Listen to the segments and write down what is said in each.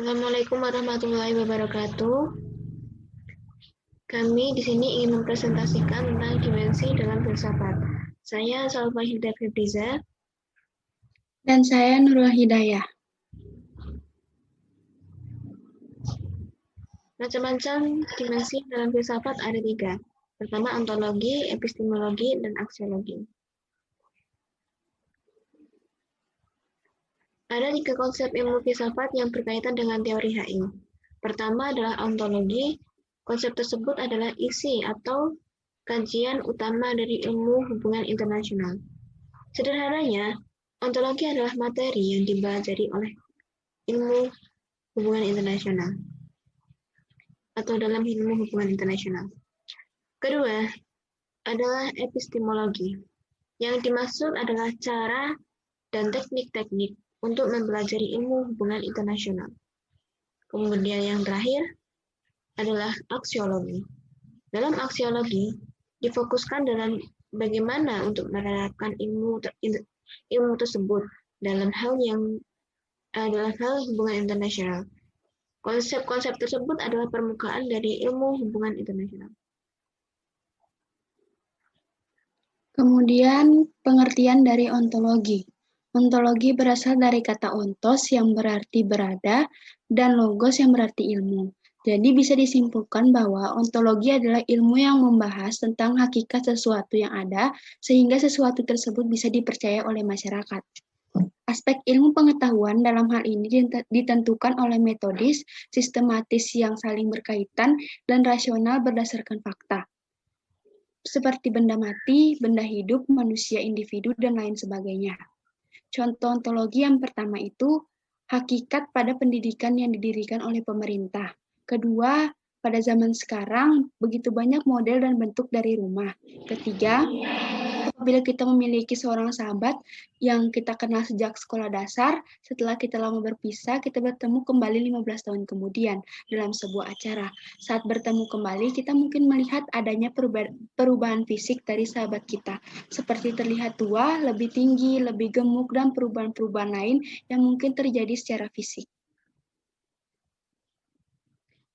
Assalamualaikum warahmatullahi wabarakatuh. Kami di sini ingin mempresentasikan tentang dimensi dalam filsafat. Saya Salva Hilda Febriza. Dan saya Nurul Hidayah. Macam-macam dimensi dalam filsafat ada 3. Pertama, ontologi, epistemologi, dan aksiologi. Ada 3 konsep ilmu filsafat yang berkaitan dengan teori HI. Pertama adalah ontologi. Konsep tersebut adalah isi atau kajian utama dari ilmu hubungan internasional. Sederhananya, ontologi adalah materi yang dipelajari oleh ilmu hubungan internasional atau dalam ilmu hubungan internasional. Kedua adalah epistemologi. Yang dimaksud adalah cara dan teknik-teknik untuk mempelajari ilmu hubungan internasional. Kemudian yang terakhir adalah aksiologi. Dalam aksiologi difokuskan dalam bagaimana untuk menerapkan ilmu tersebut dalam hal hubungan internasional. Konsep-konsep tersebut adalah permukaan dari ilmu hubungan internasional. Kemudian pengertian dari ontologi. Ontologi berasal dari kata ontos yang berarti berada dan logos yang berarti ilmu. Jadi bisa disimpulkan bahwa ontologi adalah ilmu yang membahas tentang hakikat sesuatu yang ada sehingga sesuatu tersebut bisa dipercaya oleh masyarakat. Aspek ilmu pengetahuan dalam hal ini ditentukan oleh metodis, sistematis yang saling berkaitan, dan rasional berdasarkan fakta. Seperti benda mati, benda hidup, manusia, individu, dan lain sebagainya. Contoh ontologi yang pertama itu hakikat pada pendidikan yang didirikan oleh pemerintah. Kedua, pada zaman sekarang begitu banyak model dan bentuk dari rumah. Ketiga, apabila kita memiliki seorang sahabat yang kita kenal sejak sekolah dasar, setelah kita lama berpisah, kita bertemu kembali 15 tahun kemudian dalam sebuah acara. Saat bertemu kembali, kita mungkin melihat adanya perubahan fisik dari sahabat kita, seperti terlihat tua, lebih tinggi, lebih gemuk, dan perubahan-perubahan lain yang mungkin terjadi secara fisik.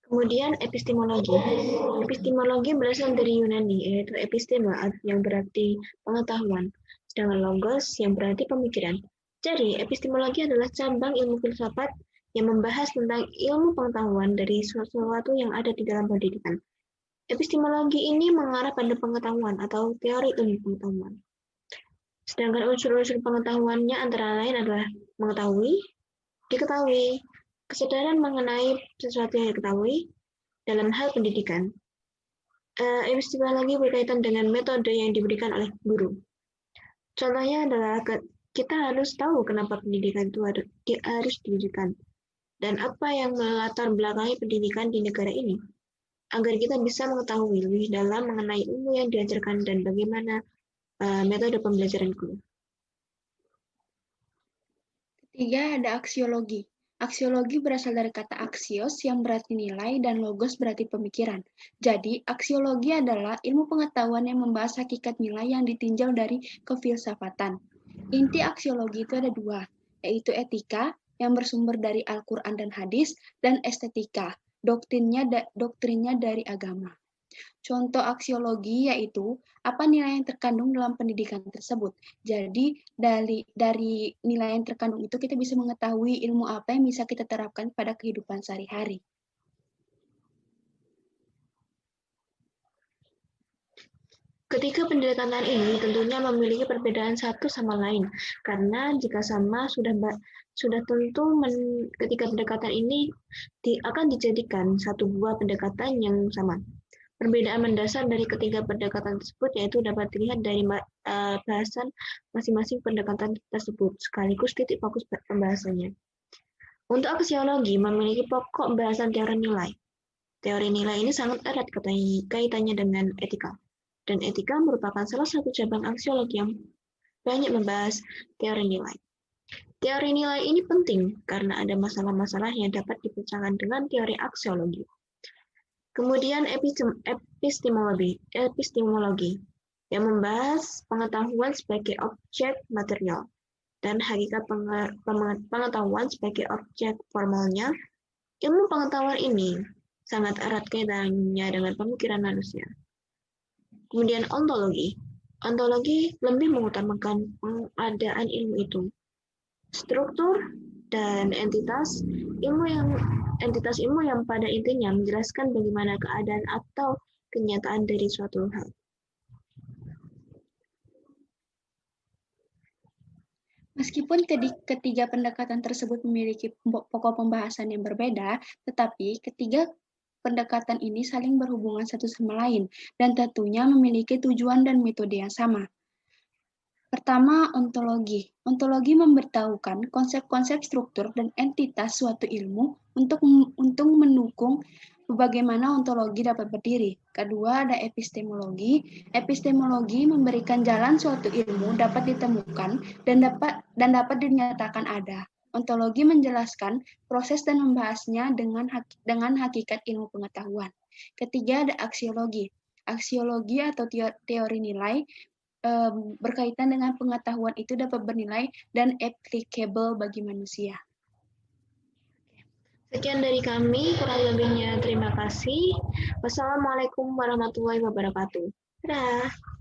Kemudian epistemologi. Epistemologi berasal dari Yunani, yaitu episteme yang berarti pengetahuan, sedangkan logos yang berarti pemikiran. Jadi, epistemologi adalah cabang ilmu filsafat yang membahas tentang ilmu pengetahuan dari sesuatu yang ada di dalam pendidikan. Epistemologi ini mengarah pada pengetahuan atau teori ilmu pengetahuan. Sedangkan unsur-unsur pengetahuannya antara lain adalah mengetahui, diketahui, kesadaran mengenai sesuatu yang diketahui dalam hal pendidikan. Epistemologi berkaitan dengan metode yang diberikan oleh guru. Contohnya adalah kita harus tahu kenapa pendidikan itu harus didirikan dan apa yang melatar belakangi pendidikan di negara ini, agar kita bisa mengetahui lebih dalam mengenai ilmu yang diajarkan dan bagaimana metode pembelajaran guru. Ketiga, ada aksiologi. Aksiologi berasal dari kata aksios yang berarti nilai dan logos berarti pemikiran. Jadi, aksiologi adalah ilmu pengetahuan yang membahas hakikat nilai yang ditinjau dari kefilsafatan. Inti aksiologi itu ada 2, yaitu etika yang bersumber dari Al-Quran dan hadis, dan estetika, doktrinnya dari agama. Contoh aksiologi yaitu apa nilai yang terkandung dalam pendidikan tersebut. Jadi dari nilai yang terkandung itu kita bisa mengetahui ilmu apa yang bisa kita terapkan pada kehidupan sehari-hari. Ketiga pendekatan ini tentunya memiliki perbedaan satu sama lain, karena jika sama sudah tentu ketiga pendekatan ini akan dijadikan satu buah pendekatan yang sama. Perbedaan mendasar dari ketiga pendekatan tersebut yaitu dapat dilihat dari bahasan masing-masing pendekatan tersebut, sekaligus titik fokus pembahasannya. Untuk aksiologi memiliki pokok bahasan teori nilai. Teori nilai ini sangat erat kaitannya dengan etika. Dan etika merupakan salah satu cabang aksiologi yang banyak membahas teori nilai. Teori nilai ini penting karena ada masalah-masalah yang dapat dipecahkan dengan teori aksiologi. Kemudian epistemologi yang membahas pengetahuan sebagai objek material dan hakikat pengetahuan sebagai objek formalnya Ilmu pengetahuan ini sangat erat kaitannya dengan pemikiran manusia. Kemudian ontologi. Ontologi lebih mengutamakan pengadaan ilmu itu. Struktur dan entitas ilmu yang pada intinya menjelaskan bagaimana keadaan atau kenyataan dari suatu hal. Meskipun ketiga pendekatan tersebut memiliki pokok pembahasan yang berbeda, tetapi ketiga pendekatan ini saling berhubungan satu sama lain dan tentunya memiliki tujuan dan metode yang sama. Pertama, ontologi. Ontologi memberitahukan konsep-konsep struktur dan entitas suatu ilmu untuk mendukung bagaimana ontologi dapat berdiri. Kedua, ada epistemologi. Epistemologi memberikan jalan suatu ilmu dapat ditemukan dan dapat dinyatakan ada. Ontologi menjelaskan proses dan membahasnya dengan hakikat ilmu pengetahuan. Ketiga, ada aksiologi. Aksiologi atau teori nilai berkaitan dengan pengetahuan itu dapat bernilai dan applicable bagi manusia. Sekian dari kami, kurang lebihnya terima kasih. Wassalamualaikum warahmatullahi wabarakatuh. Dadah.